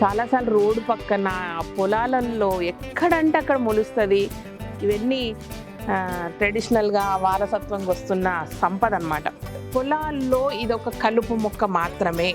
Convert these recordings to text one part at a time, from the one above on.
చాలాసార్లు రోడ్డు పక్కన పొలాలలో ఎక్కడంటే అక్కడ మొలుస్తుంది. ఇవన్నీ ట్రెడిషనల్గా వారసత్వంగా వస్తున్న సంపద అన్నమాట. పొలాల్లో ఇదొక కలుపు మొక్క మాత్రమే.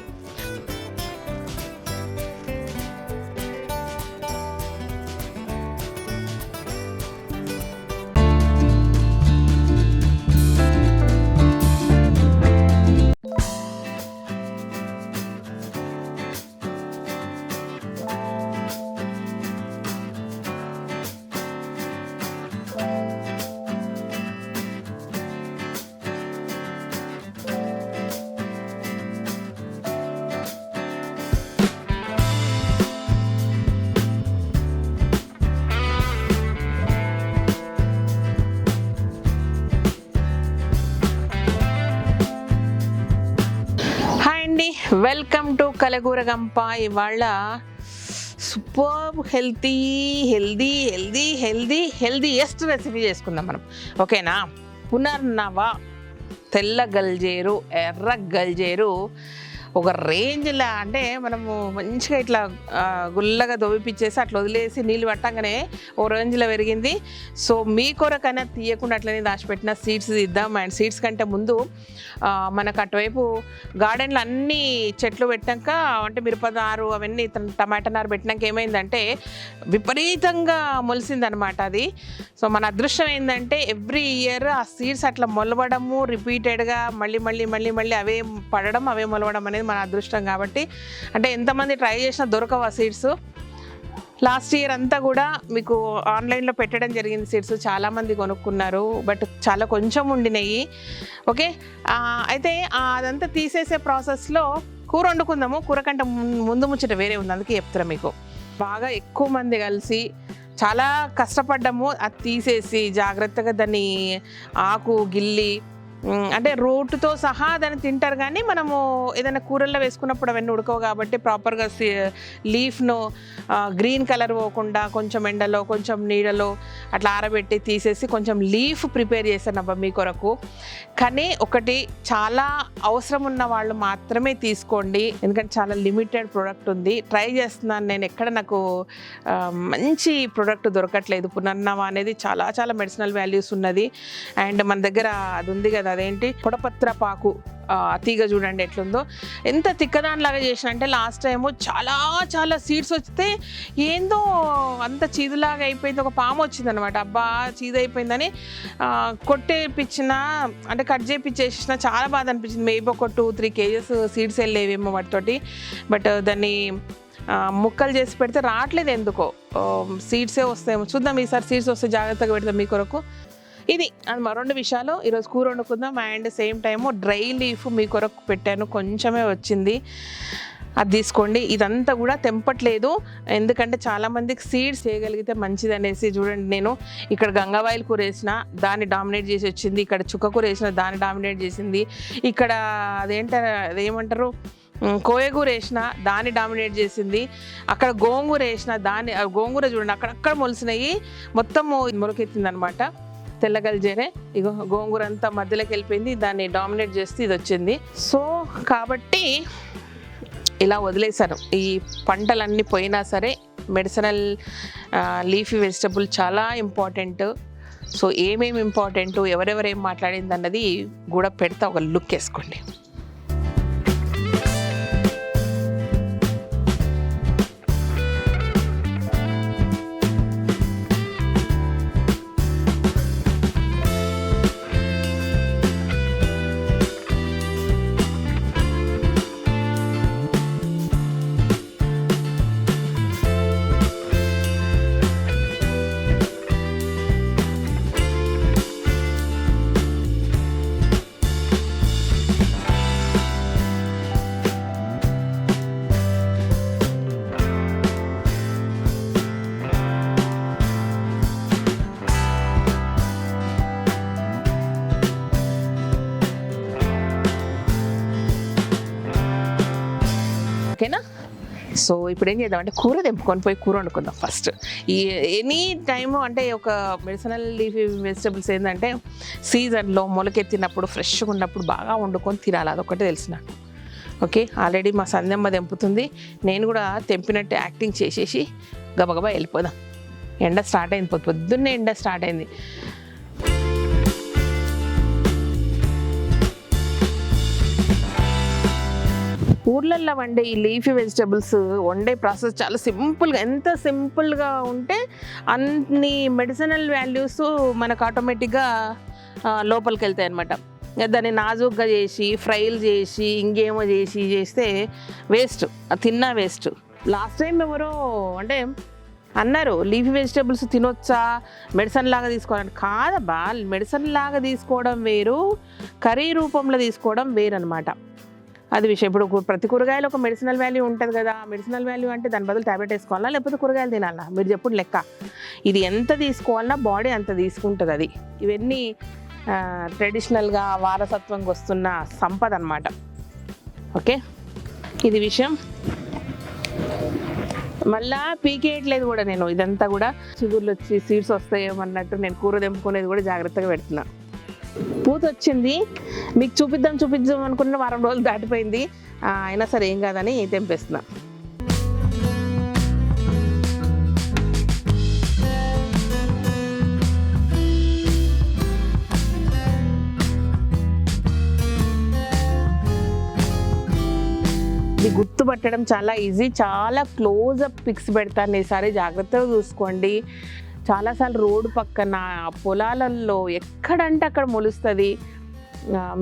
Welcome to Kalagooragampa. ఇవాళ సూపర్ హెల్దీయెస్ట్ రెసిపీ చేసుకుందాం మనం, ఓకేనా? పునర్నవ తెల్ల గల్జేరు, ఎర్ర గల్జేరు ఒక రేంజ్లా, అంటే మనము మంచిగా ఇట్లా గుల్లగా దొవిపిచ్చేసి అట్లా వదిలేసి నీళ్ళు పట్టంగానే ఓ రేంజ్లో పెరిగింది. సో మీ కొరకైనా తీయకుండా అట్లనే దాచిపెట్టిన సీడ్స్ ఇద్దాం. అండ్ సీడ్స్ కంటే ముందు మనకు అటువైపు గార్డెన్లో అన్ని చెట్లు పెట్టాక, అంటే మిరపనారు అవన్నీ టమాటా నారు పెట్టినాక ఏమైందంటే విపరీతంగా మొలిసిందనమాట అది. సో మన అదృష్టం ఏంటంటే ఎవ్రీ ఇయర్ ఆ సీడ్స్ అట్లా మొలవడము రిపీటెడ్గా మళ్ళీ అవే పడడం అవే మొలవడం అనేది మన అదృష్టం. కాబట్టి అంటే ఎంతమంది ట్రై చేసినా దొరకవు ఆ సీడ్స్. లాస్ట్ ఇయర్ అంతా కూడా మీకు ఆన్లైన్లో పెట్టడం జరిగింది సీడ్స్, చాలామంది కొనుక్కున్నారు, బట్ చాలా కొంచెం ఉండినాయి. ఓకే, అయితే అదంతా తీసేసే ప్రాసెస్లో కూర వండుకుందాము. కూర కంటే ముందు ముచ్చట వేరే ఉంది, అందుకే చెప్తారా మీకు. బాగా ఎక్కువ మంది కలిసి చాలా కష్టపడ్డాము. అది తీసేసి జాగ్రత్తగా దాన్ని ఆకు గిల్లి, అంటే రూట్తో సహా దాన్ని తింటారు, కానీ మనము ఏదైనా కూరల్లో వేసుకున్నప్పుడు అవన్నీ ఉడకవు కాబట్టి ప్రాపర్గా లీఫ్ను గ్రీన్ కలర్ పోకుండా కొంచెం ఎండలో కొంచెం నీడలో అట్లా ఆరబెట్టి తీసేసి కొంచెం లీఫ్ ప్రిపేర్ చేశానబ్బా మీ కొరకు. కానీ ఒకటి, చాలా అవసరం ఉన్న వాళ్ళు మాత్రమే తీసుకోండి, ఎందుకంటే చాలా లిమిటెడ్ ప్రోడక్ట్ ఉంది. ట్రై చేస్తున్నాను నేను, ఎక్కడ నాకు మంచి ప్రోడక్ట్ దొరకట్లేదు. పునర్నవ అనేది చాలా చాలా మెడిసినల్ వాల్యూస్ ఉన్నది. అండ్ మన దగ్గర అది ఉంది కదా, అదేంటి పొడపత్ర పాకు తీగ, చూడండి ఎట్లుందో, ఎంత తిక్కదానిలాగా చేసిన అంటే లాస్ట్ టైము చాలా సీడ్స్ వస్తే ఏందో అంత చీదులాగా అయిపోయింది. ఒక పాము వచ్చిందనమాట, అబ్బా చీదైపోయిందని కొట్టేపించిన, అంటే కట్ చేపించేసిన, చాలా బాధ అనిపించింది. మేబీ ఒక 2-3 కేజెస్ సీడ్స్ వెళ్ళేవేమో వాటితోటి, బట్ దాన్ని ముక్కలు చేసి పెడితే రావట్లేదు ఎందుకో, సీడ్సే వస్తాయేమో. చూద్దాం, ఈసారి సీడ్స్ వస్తే జాగ్రత్తగా పెడతాం మీ కొరకు. ఇది అది రెండు విషయాలు ఈరోజు కూర వండుకుందాం. And same time dry leaf మీ కొరకు పెట్టాను, కొంచెమే వచ్చింది, అది తీసుకోండి. ఇదంతా కూడా తెంపట్లేదు, ఎందుకంటే చాలామందికి సీడ్స్ చేయగలిగితే మంచిది అనేసి. చూడండి, నేను ఇక్కడ గంగావాయిల్ కూర వేసిన దాన్ని డామినేట్ చేసి వచ్చింది, ఇక్కడ చుక్క కూర వేసిన దాన్ని డామినేట్ చేసింది, ఇక్కడ అదేమంటారు కోయగూర వేసిన దాన్ని డామినేట్ చేసింది, అక్కడ గోంగూర వేసిన దాన్ని, గోంగూర చూడండి అక్కడక్కడ మొలిసినాయి, మొత్తం మొలకెత్తింది అనమాట. తెల్లగల్జేరే ఇగో గోంగూర అంతా మధ్యలోకి వెళ్ళిపోయింది, దాన్ని డామినేట్ చేస్తే ఇది వచ్చింది. సో కాబట్టి ఇలా వదిలేశాను. ఈ పంటలన్నీ పోయినా సరే మెడిసినల్ లీఫీ వెజిటబుల్ చాలా ఇంపార్టెంట్. సో ఏమేమి ఇంపార్టెంట్, ఎవరెవరేం మాట్లాడింది అన్నది కూడా పెడతా, ఒక లుక్ వేసుకోండి. ఓకేనా? సో ఇప్పుడు ఏం చేద్దామంటే కూర తెంపుకొని పోయి కూర వండుకుందాం ఫస్ట్. ఈ ఎనీ టైము అంటే ఒక మెడిసినల్ లీఫీ వెజిటబుల్స్ ఏంటంటే సీజన్లో మొలకెత్తినప్పుడు ఫ్రెష్గా ఉన్నప్పుడు బాగా వండుకొని తినాలి, అదొకటి తెలుసు నాకు. ఓకే, ఆల్రెడీ మా సంధ్యమ్మ తెంపుతుంది, నేను కూడా తెంపినట్టు యాక్టింగ్ చేసేసి గబగబా వెళ్ళిపోదాం. ఎండ స్టార్ట్ అయింది, పొద్దున్నే ఎండ స్టార్ట్ అయింది. ఊర్లల్లో వండే ఈ లీఫీ వెజిటబుల్స్ వండే ప్రాసెస్ చాలా సింపుల్గా, ఎంత సింపుల్గా ఉంటే అన్ని మెడిసినల్ వాల్యూస్ మనకు ఆటోమేటిక్గా లోపలికి వెళ్తాయి అన్నమాట. దాన్ని నాజూగ్గా చేసి ఫ్రైలు చేసి ఇంకేమో చేస్తే వేస్ట్, తిన్నా వేస్ట్. లాస్ట్ టైం ఎవరో అంటే అన్నారు లీఫీ వెజిటబుల్స్ తినొచ్చా మెడిసిన్ లాగా తీసుకోవాలని. కాదబ్బా, మెడిసిన్ లాగా తీసుకోవడం వేరు, కర్రీ రూపంలో తీసుకోవడం వేరు అనమాట. అది విషయం. ఇప్పుడు ప్రతి కూరగాయలు ఒక మెడిసినల్ వాల్యూ ఉంటుంది కదా. మెడిసినల్ వాల్యూ అంటే దాని బదులు ట్యాబ్లెట్ వేసుకోవాలా లేకపోతే కూరగాయలు తినాలా, మీరు చెప్పుడు లెక్క. ఇది ఎంత తీసుకోవాలన్నా బాడీ అంత తీసుకుంటుంది. అది ఇవన్నీ ట్రెడిషనల్గా వారసత్వంగా వస్తున్న సంపద అన్నమాట. ఓకే, ఇది విషయం. మళ్ళా పీకేయట్లేదు కూడా నేను, ఇదంతా కూడా చిగుర్లు వచ్చి సీడ్స్ వస్తాయేమన్నట్టు నేను కూర తెంపుకునేది కూడా జాగ్రత్తగా పెడుతున్నా. పూత వచ్చింది, మీకు చూపిద్దాం అనుకున్న వారం రోజులు దాటిపోయింది, అయినా సరే ఏం కాదని తెంపేస్తున్నా. ఇది గుర్తుపట్టడం చాలా ఈజీ, చాలా క్లోజ్అప్ పిక్స్ పెడతాను ఈసారి, జాగ్రత్తగా చూసుకోండి. చాలాసార్లు రోడ్డు పక్కన పొలాలలో ఎక్కడంటే అక్కడ మొలుస్తుంది.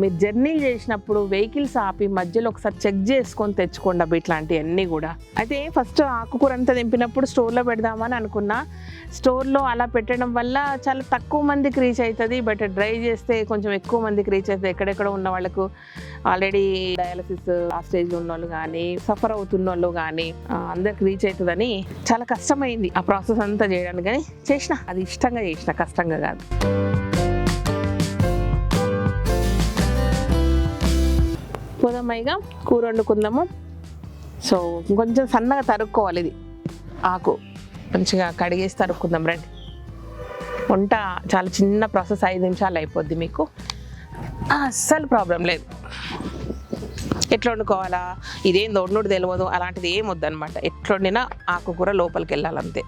మీరు జర్నీలు చేసినప్పుడు వెహికల్స్ ఆపి మధ్యలో ఒకసారి చెక్ చేసుకొని తెచ్చుకోండి అవి ఇట్లాంటివన్నీ కూడా. అయితే ఫస్ట్ ఆకుకూర అంతా తెంపినప్పుడు స్టోర్లో పెడదామని అనుకున్నా. స్టోర్లో అలా పెట్టడం వల్ల చాలా తక్కువ మందికి రీచ్ అవుతుంది. బట్ డ్రై చేస్తే కొంచెం ఎక్కువ మందికి రీచ్ అవుతుంది. ఎక్కడెక్కడ ఉన్న వాళ్ళకు, ఆల్రెడీ డయాలసిస్ ఆ స్టేజ్లో ఉన్న వాళ్ళు కానీ సఫర్ అవుతున్న వాళ్ళు కానీ అందరికి రీచ్ అవుతుందని చాలా కష్టమైంది ఆ ప్రాసెస్ అంతా చేయడానికి. కానీ చేసిన, అది ఇష్టంగా చేసిన, కష్టంగా కాదు. పోదామైగా కూర వండుకుందాము. సో కొంచెం సన్నగా తరుక్కోవాలి. ఇది ఆకు మంచిగా కడిగేసి తరుక్కుందాం రండి. వంట చాలా చిన్న ప్రాసెస్, 5 నిమిషాలు అయిపోద్ది, మీకు అస్సలు ప్రాబ్లం లేదు. ఎట్లా వండుకోవాలా, ఇదేం వండుడు తెలియదు అలాంటిది ఏం వద్దనమాట. ఎట్లా వండినా ఆకుకూర లోపలికి వెళ్ళాలంతే.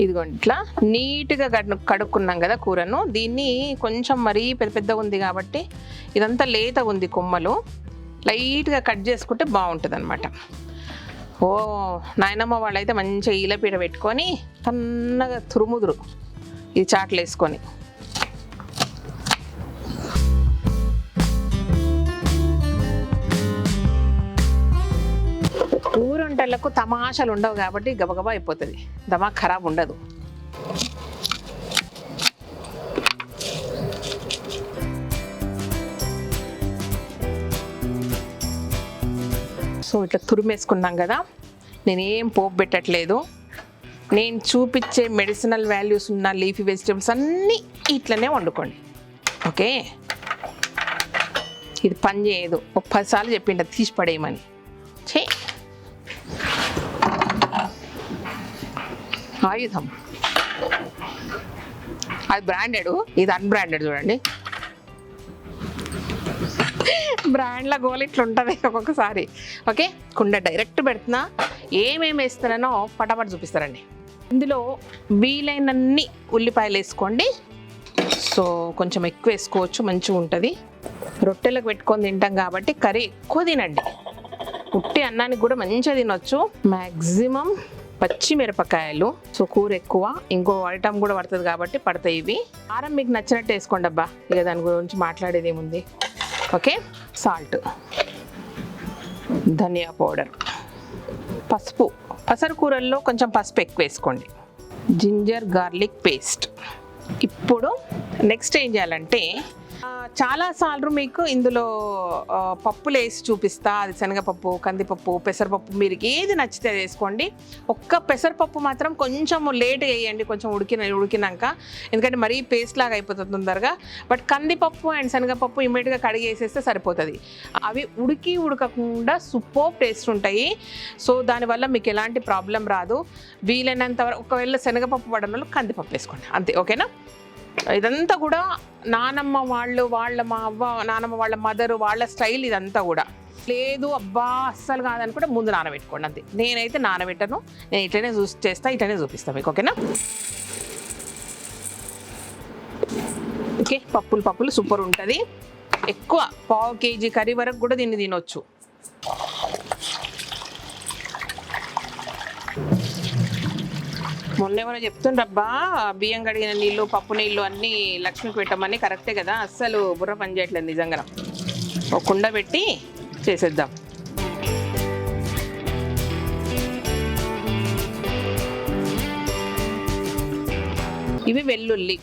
ఇదిగోండి ఇట్లా నీట్గా కడుక్కున్నాం కదా కూరను. దీన్ని కొంచెం మరీ పెద్దగా ఉంది కాబట్టి ఇదంతా లేతగా ఉంది, కొమ్మలు లైట్గా కట్ చేసుకుంటే బాగుంటుంది అనమాట. ఓ నాయనమ్మ వాళ్ళైతే మంచిగా ఈలపీడ పెట్టుకొని సన్నగా తురుముదురు, ఇది చాట్లు వేసుకొని. ఊరంటలకు తమాషాలు ఉండవు కాబట్టి గబగబా అయిపోతుంది, దమాక్ ఖరాబ్ ఉండదు. సో ఇట్లా తురిమేసుకున్నాం కదా, నేనేం పోపు పెట్టట్లేదు. నేను చూపించే మెడిసినల్ వాల్యూస్ ఉన్న లీఫీ వెజిటబుల్స్ అన్నీ ఇట్లనే వండుకోండి. ఓకే, ఇది పని చేయదు. ఒక 10 సార్లు చెప్పిండ తీసి పడేయమని. చే ఆయుధం అది బ్రాండెడ్, ఇది అన్బ్రాండెడ్. చూడండి బ్రాండ్ల గోల్ ఇట్లా ఉంటుంది ఒక్కొక్కసారి. ఓకే, కుండ డైరెక్ట్ పెడుతున్నా. ఏమేమి వేస్తున్నానో పటాపట్ చూపిస్తారండి. ఇందులో వీలైనన్ని ఉల్లిపాయలు వేసుకోండి. సో కొంచెం ఎక్కువ వేసుకోవచ్చు, మంచిగా ఉంటుంది. రొట్టెలకు పెట్టుకొని తింటాం కాబట్టి కర్రీ ఎక్కువ తినండి. ఉట్టి అన్నానికి కూడా మంచిగా తినొచ్చు. మ్యాక్సిమం పచ్చిమిరపకాయలు. సో కూర ఎక్కువ, ఇంకో ఐటమ్ కూడా పడుతుంది కాబట్టి పడతాయి ఇవి. కారం మీకు నచ్చినట్టు వేసుకోండి అబ్బా, ఇక దాని గురించి మాట్లాడేది ఏముంది. ఓకే, సాల్ట్, ధనియా పౌడర్, పసుపు. పసరు కూరల్లో కొంచెం పసుపు ఎక్కువ వేసుకోండి. Ginger garlic paste. ఇప్పుడు నెక్స్ట్ ఏం చేయాలంటే చాలాసార్లు మీకు ఇందులో పప్పులు వేసి చూపిస్తా, అది శనగపప్పు, కందిపప్పు, పెసరపప్పు, మీరు ఏది నచ్చితే అది వేసుకోండి. ఒక్క పెసరపప్పు మాత్రం కొంచెం లేట్ వేయండి, కొంచెం ఉడికినాక, ఎందుకంటే మరీ పేస్ట్ లాగా అయిపోతుంది తొందరగా. బట్ కందిపప్పు అండ్ శనగపప్పు ఇమ్మీడియట్గా కడిగి వేసేస్తే సరిపోతుంది. అవి ఉడకకుండా సూపర్ టేస్ట్ ఉంటాయి. సో దానివల్ల మీకు ఎలాంటి ప్రాబ్లం రాదు. వీలైనంత వరకు ఒకవేళ శనగపప్పు పడని వాళ్ళు కందిపప్పు వేసుకోండి అంతే, ఓకేనా. ఇదంతా కూడా నానమ్మ వాళ్ళు, మా అవ్వ నానమ్మ వాళ్ళ మదరు వాళ్ళ స్టైల్ ఇదంతా కూడా. లేదు అబ్బా అస్సలు కాదనుకుంటే ముందు నానబెట్టుకోండి అంతే. నేనైతే నానబెట్టను, నేను ఇట్లనే చేస్తా, ఇట్లనే చూపిస్తాను మీకు, ఓకేనా. ఓకే, పప్పులు సూపర్ ఉంటుంది. ఎక్కువ 1/2 kg కర్రీ వరకు కూడా దీన్ని తినొచ్చు. మొన్న ఏమైనా చెప్తుండ్రబ్బా బియ్యం కడిగిన నీళ్ళు, పప్పు నీళ్ళు అన్నీ లక్ష్మికి పెట్టమని. కరెక్టే కదా, అస్సలు బుర్ర పని చేయట్లేదు నిజంగా. ఒక కుండ పెట్టి చేసేద్దాం. ఇవి వెల్లుల్లి.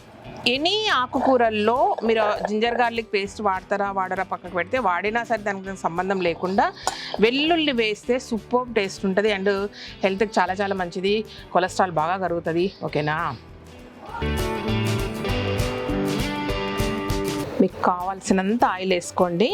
ఎనీ ఆకుకూరల్లో మీరు జింజర్ గార్లిక్ పేస్ట్ వాడరా పక్కకు పెడితే, వాడినా సరే దానికి సంబంధం లేకుండా వెల్లుల్లి వేస్తే సూపర్ టేస్ట్ ఉంటుంది అండ్ హెల్త్కి చాలా చాలా మంచిది. కొలెస్ట్రాల్ బాగా కరుగుతుంది, ఓకేనా. మీకు కావాల్సినంత ఆయిల్ వేసుకోండి.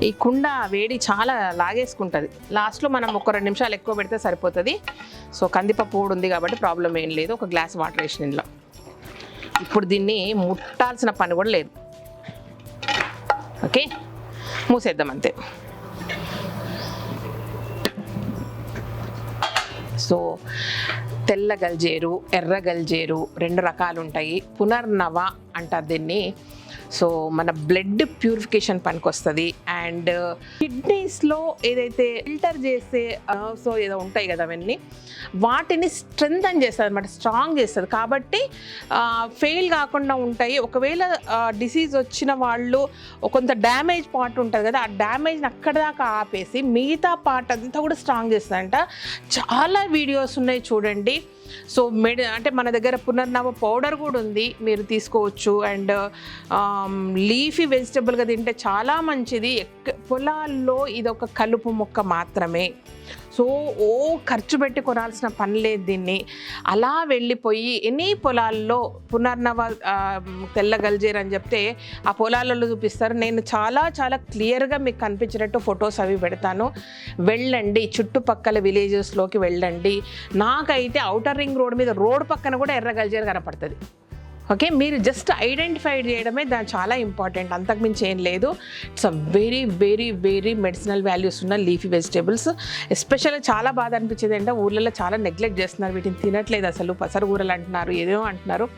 ఈ కుండ వేడి చాలా లాగేసుకుంటుంది. లాస్ట్లో మనం ఒక 2 నిమిషాలు ఎక్కువ పెడితే సరిపోతుంది. సో కందిపప్పు కూడా ఉంది కాబట్టి ప్రాబ్లం ఏం లేదు. ఒక గ్లాస్ వాటర్ వేసిన ఇందులో. ఇప్పుడు దీన్ని ముట్టాల్సిన పని కూడా లేదు, ఓకే. మూసేద్దాం అంతే. సో తెల్ల గల్జేరు, ఎర్ర గల్జేరు 2 రకాలు ఉంటాయి. పునర్నవ అంటారు దీన్ని. సో మన బ్లడ్ ప్యూరిఫికేషన్ పనికి వస్తుంది. అండ్ కిడ్నీస్లో ఏదైతే ఫిల్టర్ చేసే సో ఏదో ఉంటాయి కదా, అవన్నీ వాటిని స్ట్రెంథన్ చేస్తుంది అనమాట, స్ట్రాంగ్ చేస్తుంది. కాబట్టి ఫెయిల్ కాకుండా ఉంటాయి. ఒకవేళ డిసీజ్ వచ్చిన వాళ్ళు కొంత డ్యామేజ్ పార్ట్ ఉంటుంది కదా, ఆ డ్యామేజ్ని అక్కడ దాకా ఆపేసి మిగతా పార్ట్ అంతా కూడా స్ట్రాంగ్ చేస్తుందంట. చాలా వీడియోస్ ఉన్నాయి చూడండి. సో అంటే మన దగ్గర పునర్నవ పౌడర్ కూడా ఉంది, మీరు తీసుకోవచ్చు. అండ్ లీఫీ వెజిటబుల్గా తింటే చాలా మంచిది. పొలాల్లో ఇది ఒక కలుపు మొక్క మాత్రమే. సో ఖర్చు పెట్టి కొనాల్సిన పని లేదు దీన్ని. అలా వెళ్ళిపోయి ఎనీ పొలాల్లో పునర్నవ తెల్ల గల్జేరు అని చెప్తే ఆ పొలాలలో చూపిస్తారు. నేను చాలా చాలా క్లియర్గా మీకు కనిపించినట్టు ఫొటోస్ అవి పెడతాను. వెళ్ళండి, చుట్టుపక్కల విలేజెస్లోకి వెళ్ళండి. నాకైతే ఔటర్ రింగ్ రోడ్ మీద రోడ్ పక్కన కూడా ఎర్ర గల్జేరు కనపడుతుంది, ఓకే. మీరు జస్ట్ ఐడెంటిఫై చేయడమే దాని చాలా ఇంపార్టెంట్, అంతకుమించి ఏం లేదు. It's a very very very medicinal values ఉన్న లీఫీ వెజిటేబుల్స్. ఎస్పెషల్గా చాలా బాధ అనిపించేది అంటే ఊర్లలో చాలా నెగ్లెక్ట్ చేస్తున్నారు, వీటిని తినట్లేదు అసలు. పసరు ఊరలు అంటున్నారు, ఏదో అంటున్నారు.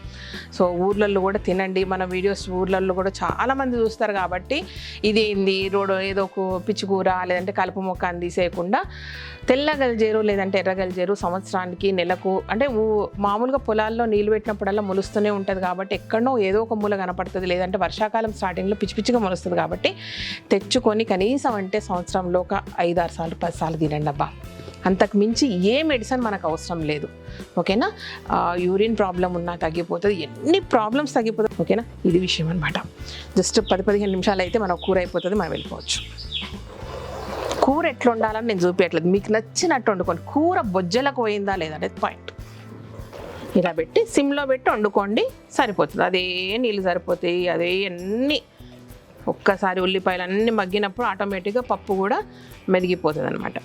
సో ఊర్లలో కూడా తినండి. మన వీడియోస్ ఊర్లలో కూడా చాలామంది చూస్తారు కాబట్టి ఇదేంది రోడ్డు ఏదో ఒక పిచ్చికూర లేదంటే కలుపు మొక్క అని తీసేయకుండా తెల్ల గల్జేరు లేదంటే ఎర్ర గల్జేరు సంవత్సరానికి నెలకు అంటే మామూలుగా పొలాల్లో నీళ్ళు పెట్టినప్పుడల్లా మొలుస్తూనే ఉంటుంది కాబట్టి ఎక్కడో ఏదో ఒక మూల కనపడుతుంది. లేదంటే వర్షాకాలం స్టార్టింగ్లో పిచ్చిగా మొలుస్తుంది కాబట్టి తెచ్చుకొని కనీసం అంటే సంవత్సరంలో ఒక 5-6 సార్లు 10 సార్లు తినండి అబ్బా. అంతకు మించి ఏ మెడిసిన్ మనకు అవసరం లేదు, ఓకేనా. యూరిన్ ప్రాబ్లం ఉన్నా తగ్గిపోతుంది, ఎన్ని ప్రాబ్లమ్స్ తగ్గిపోతుంది, ఓకేనా. ఇది విషయం అనమాట. జస్ట్ 10-15 నిమిషాలు అయితే మన కూర అయిపోతుంది, మనం వెళ్ళిపోవచ్చు. కూర ఎట్లా ఉండాలని నేను చూపించట్లేదు, మీకు నచ్చినట్టు వండుకోండి. కూర బొజ్జలకు పోయిందా లేదా అనేది పాయింట్. ఇలా పెట్టి సిమ్లో పెట్టి వండుకోండి, సరిపోతుంది. అదే నీళ్ళు సరిపోతాయి, అదే అన్నీ. ఒక్కసారి ఉల్లిపాయలు అన్నీ మగ్గినప్పుడు ఆటోమేటిక్గా పప్పు కూడా మెదిగిపోతుంది అనమాట.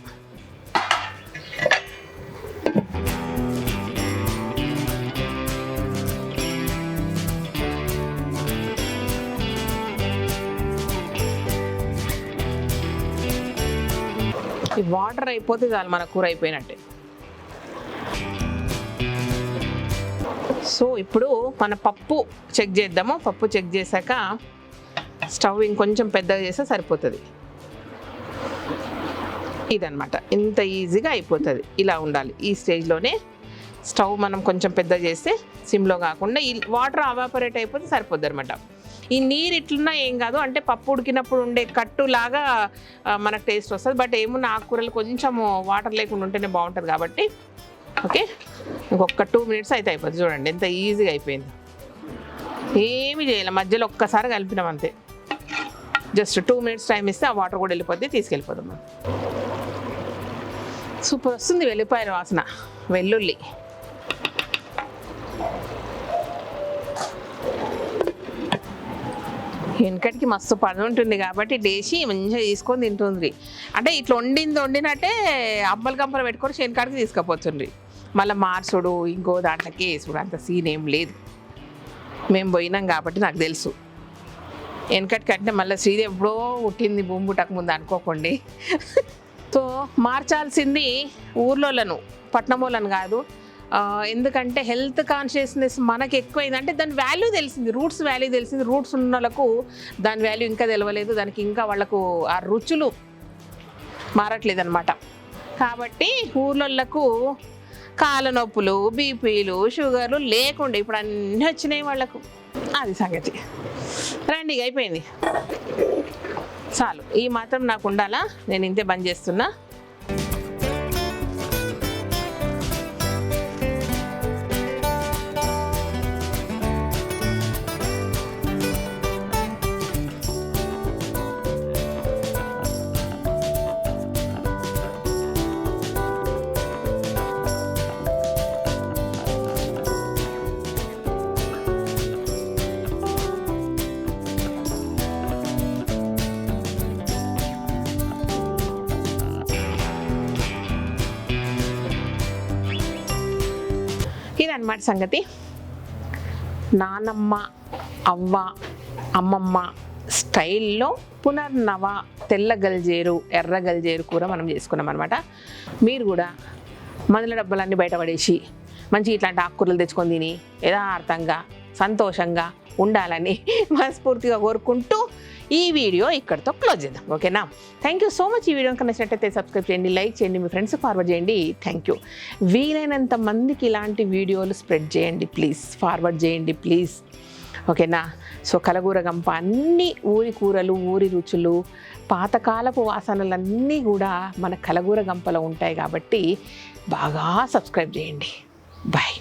ఈ వాటర్ అయిపోతే చాలు మన కూర అయిపోయినట్టే. సో ఇప్పుడు మన పప్పు చెక్ చేద్దాము. పప్పు చెక్ చేశాక స్టవ్ ఇంకొంచెం పెద్దగా చేస్తే సరిపోతుంది. ఇదనమాట, ఇంత ఈజీగా అయిపోతుంది. ఇలా ఉండాలి. ఈ స్టేజ్లోనే స్టవ్ మనం కొంచెం పెద్దగా చేస్తే సిమ్లో కాకుండా ఈ వాటర్ అవాపరేట్ అయిపోతే సరిపోద్ది అనమాట. ఈ నీరు ఇట్లున్నా ఏం కాదు, అంటే పప్పు ఉడికినప్పుడు ఉండే కట్టులాగా మనకు టేస్ట్ వస్తుంది. బట్ ఏమున్నా ఆకుకూరలు కొంచెం వాటర్ లేకుండా ఉంటేనే బాగుంటుంది కాబట్టి ఓకే. ఇంకొక 2 minutes అయితే అయిపోతుంది. చూడండి ఎంత ఈజీగా అయిపోయింది. ఏమి చేయాలి, మధ్యలో ఒక్కసారి కలిపినాం అంతే. జస్ట్ 2 minutes టైం ఇస్తే ఆ వాటర్ కూడా వెళ్ళిపోద్ది, తీసుకెళ్ళిపోదాం మనం. సూపర్ వస్తుంది వెల్లిపాయల వాసన, వెల్లుల్లి. వెనకటికి మస్తు పని ఉంటుంది కాబట్టి డేసి మంచిగా తీసుకొని తింటుంది. అంటే ఇట్లా వండినట్టే అబ్బలు కంపలు పెట్టుకొని శనకాడికి తీసుకుపోతుండ్రి. మళ్ళీ మార్చుడు ఇంకో దాంట్లోకి వేసుడు అంత సీన్ ఏం లేదు. మేము పోయినాం కాబట్టి నాకు తెలుసు. వెనకటికంటే మళ్ళీ శ్రీదేవి ఎప్పుడో పుట్టింది భూమి పుట్టక ముందు అనుకోకండి. సో మార్చాల్సింది ఊర్లోలను, పట్నమూలను కాదు. ఎందుకంటే హెల్త్ కాన్షియస్నెస్ మనకి ఎక్కువైందంటే దాని వాల్యూ తెలిసింది, రూట్స్ వాల్యూ తెలిసింది. రూట్స్ ఉన్న వాళ్ళకు దాని వాల్యూ ఇంకా తెలియలేదు, దానికి ఇంకా వాళ్ళకు ఆ రుచులు మారట్లేదు అనమాట. కాబట్టి ఊర్లకు కాళ్ళ నొప్పులు, బీపీలు, షుగర్లు లేకుండా ఇప్పుడు అన్నీ వచ్చినాయి వాళ్ళకు. అది సంగతి. రండి, అయిపోయింది చాలు. ఈ మాత్రం నాకు ఉండాలా, నేను ఇంతే బంద్ చేస్తున్నా. ఇదన్నమాట సంగతి. నానమ్మ, అవ్వ, అమ్మమ్మ స్టైల్లో పునర్నవ తెల్ల గల్జేరు, ఎర్ర గల్జేరు కూర మనం చేసుకున్నాం అనమాట. మీరు కూడా మందుల డబ్బాలన్నీ బయటపడేసి మంచి ఇట్లాంటి ఆకుకూరలు తెచ్చుకొని తిని యథార్థంగా సంతోషంగా ఉండాలని మనస్ఫూర్తిగా కోరుకుంటూ ఈ వీడియో ఇక్కడితో క్లోజ్ చేద్దాం. ఓకేనా? Thank you so much. ఈ వీడియో కనుక నచ్చినట్టయితే సబ్స్క్రైబ్ చేయండి, లైక్ చేయండి, మీ ఫ్రెండ్స్కి ఫార్వర్డ్ చేయండి. Thank you. వీలైనంత మందికి ఇలాంటి వీడియోలు స్ప్రెడ్ చేయండి ప్లీజ్, ఫార్వర్డ్ చేయండి ప్లీజ్. ఓకేనా? సో కలగూర గంప అన్ని ఊరి కూరలు, ఊరి రుచులు, పాతకాలపు వాసనలన్నీ కూడా మన కలగూర గంపలో ఉంటాయి కాబట్టి బాగా సబ్స్క్రైబ్ చేయండి. బాయ్.